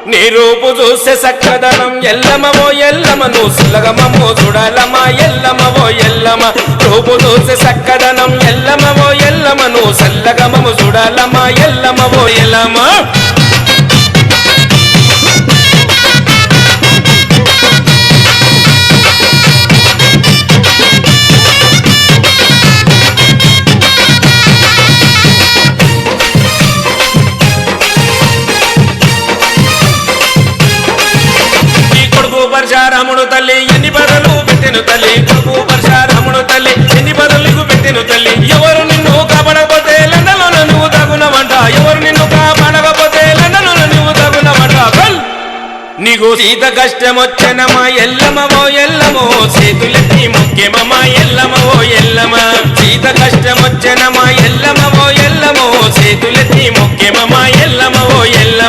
నీ రూపు చూసే సక్కదనం ఎల్లమవో ఎల్లమ నువ్వు సులగమమో చూడాలమా ఎల్లమవో ఎల్లమ రూపు చూసే సక్కదనం ఎల్లమవో ఎల్లమ నువ్వు సల్లగమము చూడాలమా ఎల్లమవో ఎల్లమ పరశురాముడు తల్లి ఎన్ని బదులు పెట్టెను తల్లి కొడుకు పరశురాముడు తల్లి ఎన్ని బదులకు పెట్టెను తల్లి ఎవరు నిన్ను కాపాడకపోతే లండలో నువ్వు తగునవంట ఎవరు నిన్ను కాపాడకపోతే లండలో నువ్వు తగునవంట నీకు సీత కష్టం వచ్చనమా ఎల్లమవో ఎల్లమో చేతులెత్తి ముఖ్యమమ్మా ఎల్లమవో ఎల్లమ సీత కష్టం వచ్చనమా ఎల్లమవో ఎల్లమో చేతులెత్తి ముఖ్యమమ్మా ఎల్లమవో